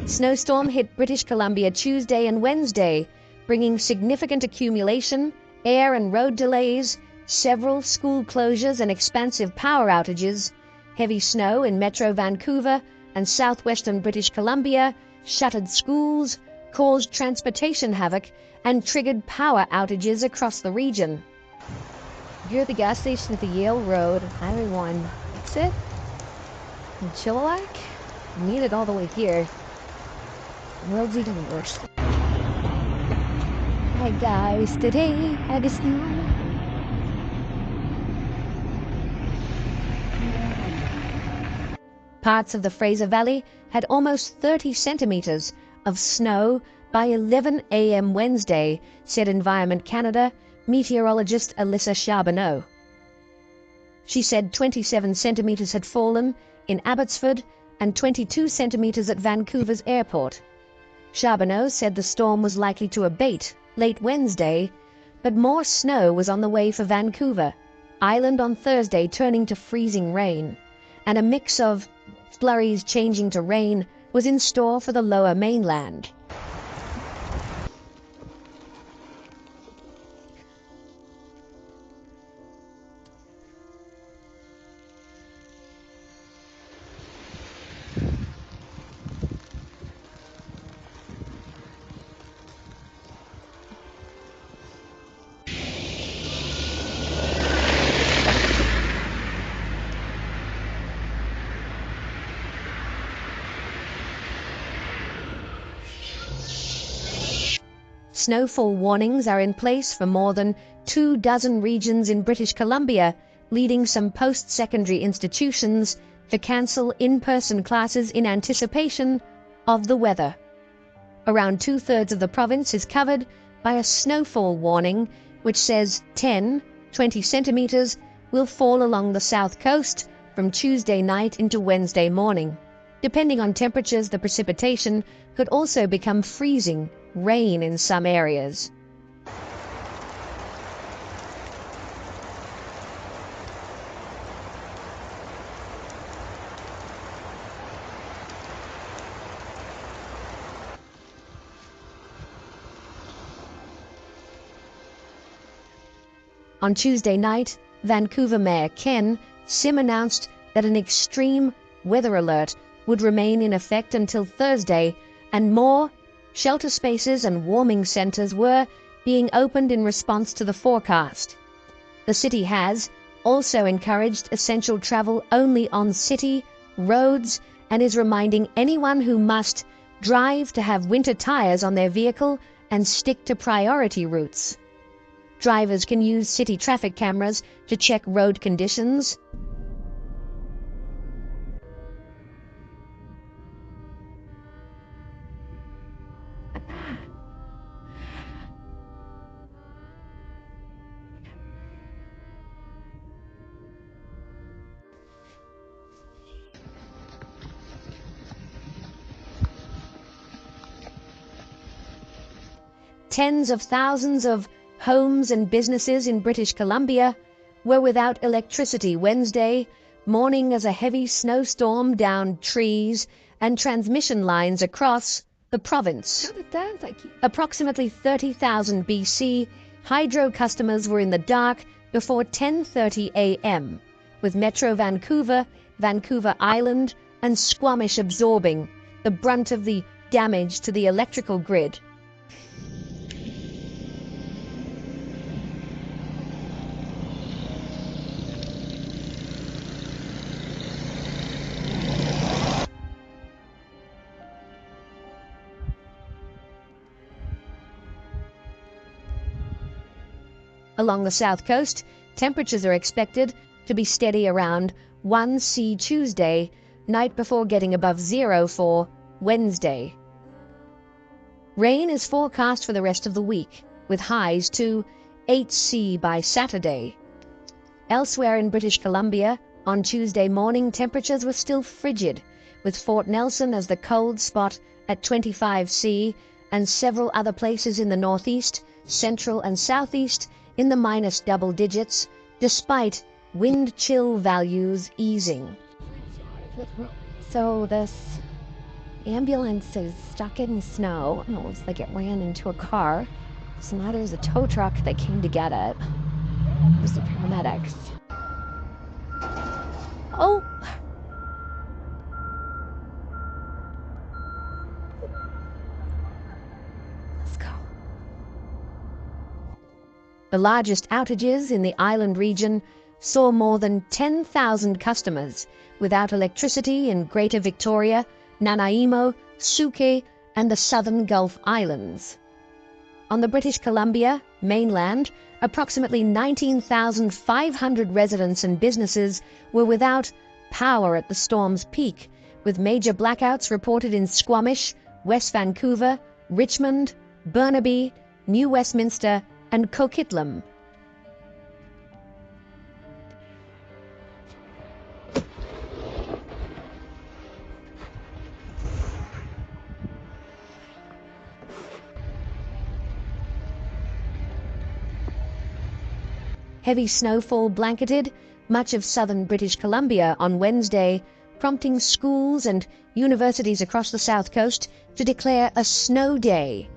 Snowstorm hit British Columbia Tuesday and Wednesday, bringing significant accumulation, air and road delays, several school closures and expansive power outages. Heavy snow in Metro Vancouver and southwestern British Columbia shuttered schools, caused transportation havoc, and triggered power outages across the region. You're at the gas station at the Yale Road, Highway 1 exit in Chilliwack. You need it all the way here. The road's even worse. Hi guys, today had a snow. Parts of the Fraser Valley had almost 30 centimeters of snow by 11 a.m. Wednesday, said Environment Canada meteorologist Alyssa Charbonneau. She said 27 centimeters had fallen in Abbotsford and 22 centimeters at Vancouver's airport. Charbonneau said the storm was likely to abate late Wednesday, but more snow was on the way for Vancouver Island on Thursday, turning to freezing rain, and a mix of flurries changing to rain was in store for the lower mainland. Snowfall warnings are in place for more than 24 regions in British Columbia, leading some post-secondary institutions to cancel in-person classes in anticipation of the weather. Around 2/3 of the province is covered by a snowfall warning, which says 10-20 centimeters will fall along the south coast from Tuesday night into Wednesday morning. Depending on temperatures, the precipitation could also become freezing rain in some areas. On Tuesday night, Vancouver Mayor Ken Sim announced that an extreme weather alert would remain in effect until Thursday, and more shelter spaces and warming centers were being opened in response to the forecast. The city has also encouraged essential travel only on city roads and is reminding anyone who must drive to have winter tires on their vehicle and stick to priority routes. Drivers can use city traffic cameras to check road conditions. Tens of thousands of homes and businesses in British Columbia were without electricity Wednesday morning as a heavy snowstorm downed trees and transmission lines across the province. Approximately 30,000 BC, hydro customers were in the dark before 10:30 a.m., with Metro Vancouver, Vancouver Island, and Squamish absorbing the brunt of the damage to the electrical grid. Along the south coast, temperatures are expected to be steady around 1°C Tuesday, night before getting above 0 for Wednesday. Rain is forecast for the rest of the week, with highs to 8°C by Saturday. Elsewhere in British Columbia, on Tuesday morning, temperatures were still frigid, with Fort Nelson as the cold spot at 25°C and several other places in the northeast, central and southeast in the minus double digits, despite wind chill values easing. So this ambulance is stuck in snow. It looks like it ran into a car. So now there's a tow truck that came to get it. There's the paramedics. Oh! Let's go. The largest outages in the island region saw more than 10,000 customers without electricity in Greater Victoria, Nanaimo, Suke, and the Southern Gulf Islands. On the British Columbia mainland, approximately 19,500 residents and businesses were without power at the storm's peak, with major blackouts reported in Squamish, West Vancouver, Richmond, Burnaby, New Westminster, and Coquitlam. Heavy snowfall blanketed much of southern British Columbia on Wednesday, prompting schools and universities across the south coast to declare a snow day.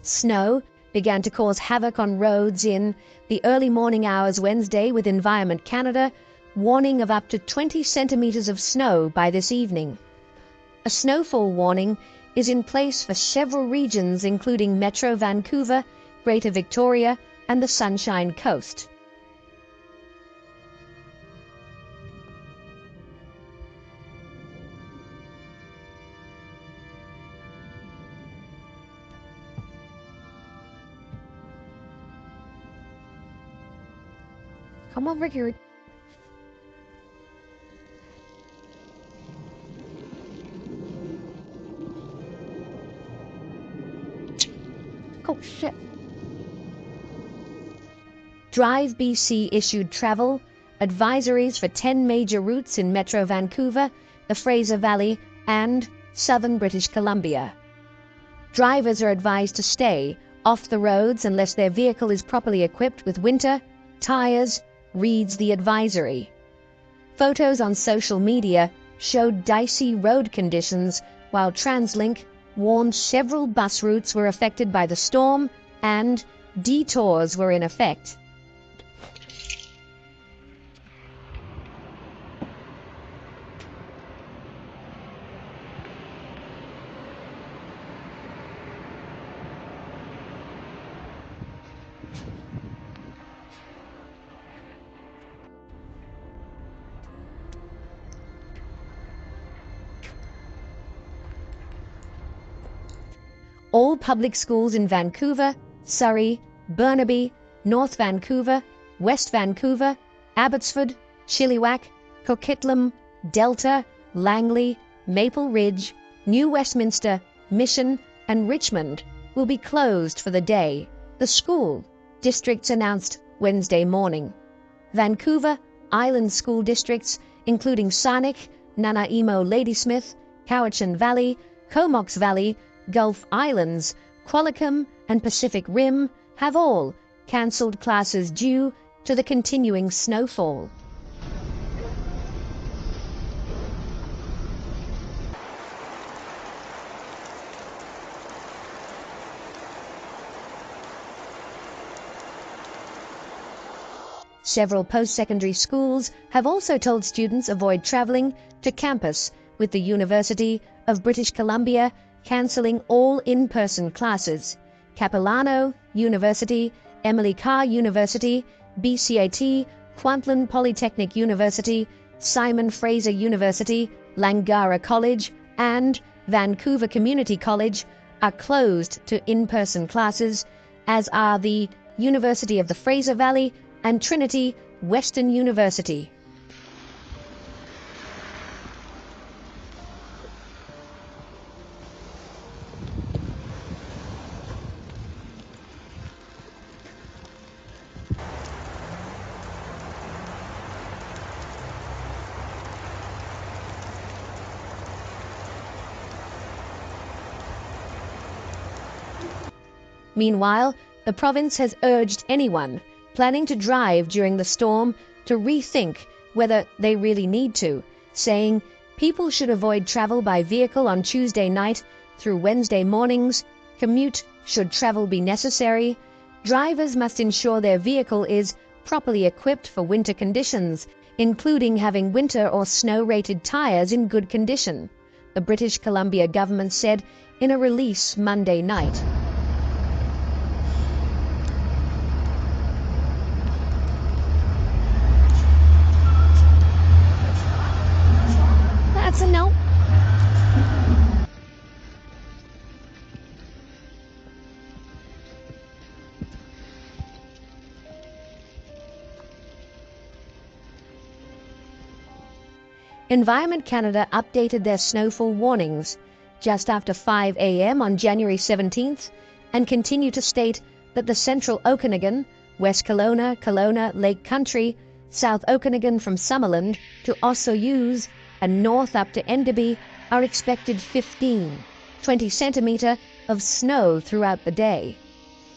Snow began to cause havoc on roads in the early morning hours Wednesday, with Environment Canada warning of up to 20 centimeters of snow by this evening. A snowfall warning is in place for several regions, including Metro Vancouver, Greater Victoria, and the Sunshine Coast. Come over here. Oh, shit. Drive BC issued travel advisories for 10 major routes in Metro Vancouver, the Fraser Valley, and southern British Columbia. Drivers are advised to stay off the roads unless their vehicle is properly equipped with winter tires, reads the advisory. Photos on social media showed dicey road conditions, while TransLink warned several bus routes were affected by the storm and detours were in effect. All public schools in Vancouver, Surrey, Burnaby, North Vancouver, West Vancouver, Abbotsford, Chilliwack, Coquitlam, Delta, Langley, Maple Ridge, New Westminster, Mission, and Richmond will be closed for the day, the school districts announced Wednesday morning. Vancouver Island school districts, including Sarnik, Nanaimo Ladysmith, Cowichan Valley, Comox Valley, Gulf Islands, Qualicum, and Pacific Rim, have all cancelled classes due to the continuing snowfall. Several post-secondary schools have also told students avoid travelling to campus, with the University of British Columbia cancelling all in-person classes. Capilano University, Emily Carr University, BCAT, Kwantlen Polytechnic University, Simon Fraser University, Langara College, and Vancouver Community College are closed to in-person classes, as are the University of the Fraser Valley and Trinity Western University. Meanwhile, the province has urged anyone planning to drive during the storm to rethink whether they really need to, saying people should avoid travel by vehicle on Tuesday night through Wednesday mornings, commute should travel be necessary, drivers must ensure their vehicle is properly equipped for winter conditions, including having winter or snow-rated tires in good condition, the British Columbia government said in a release Monday night. That's a no. Environment Canada updated their snowfall warnings just after 5 a.m. on January 17th and continue to state that the central Okanagan, West Kelowna, Lake Country, South Okanagan from Summerland to Osoyoos, and north up to Enderby are expected 20 centimetre of snow throughout the day.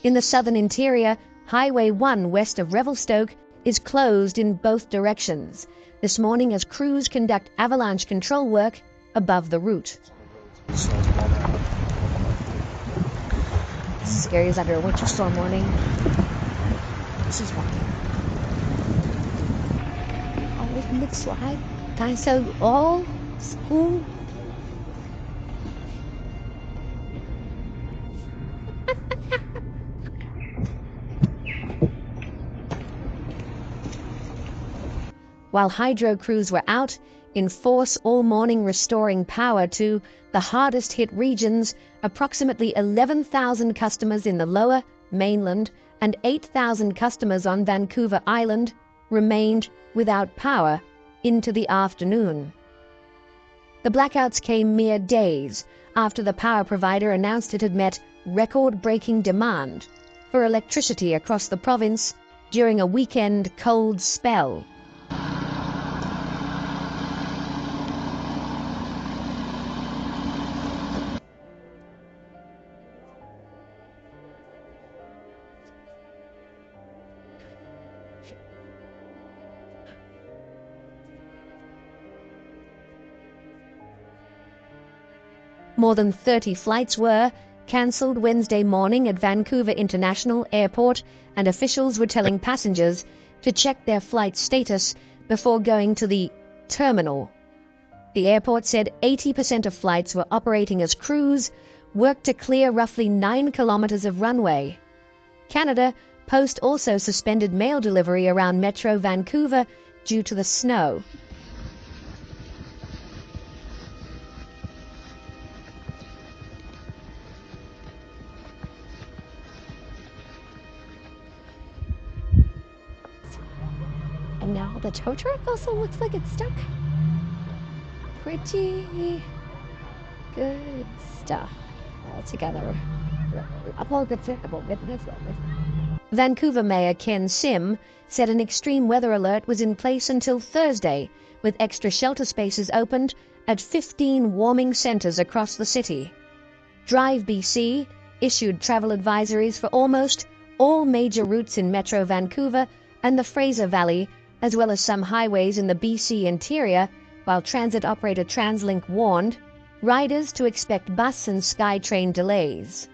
In the southern interior, Highway 1 west of Revelstoke is closed in both directions this morning as crews conduct avalanche control work above the route. This is scary as under a winter storm warning. This is one. Oh, it looks like guys, so all school. While hydro crews were out in force all morning restoring power to the hardest hit regions, approximately 11,000 customers in the lower mainland and 8,000 customers on Vancouver Island remained without power into the afternoon. The blackouts came mere days after the power provider announced it had met record-breaking demand for electricity across the province during a weekend cold spell. More than 30 flights were cancelled Wednesday morning at Vancouver International Airport, and officials were telling passengers to check their flight status before going to the terminal. The airport said 80% of flights were operating as crews, worked to clear roughly 9 kilometres of runway. Canada Post also suspended mail delivery around Metro Vancouver due to the snow. And now the tow truck also looks like it's stuck. Pretty good stuff altogether. Vancouver Mayor Ken Sim said an extreme weather alert was in place until Thursday, with extra shelter spaces opened at 15 warming centres across the city. Drive BC issued travel advisories for almost all major routes in Metro Vancouver and the Fraser Valley, as well as some highways in the BC interior, while transit operator TransLink warned riders to expect bus and SkyTrain delays.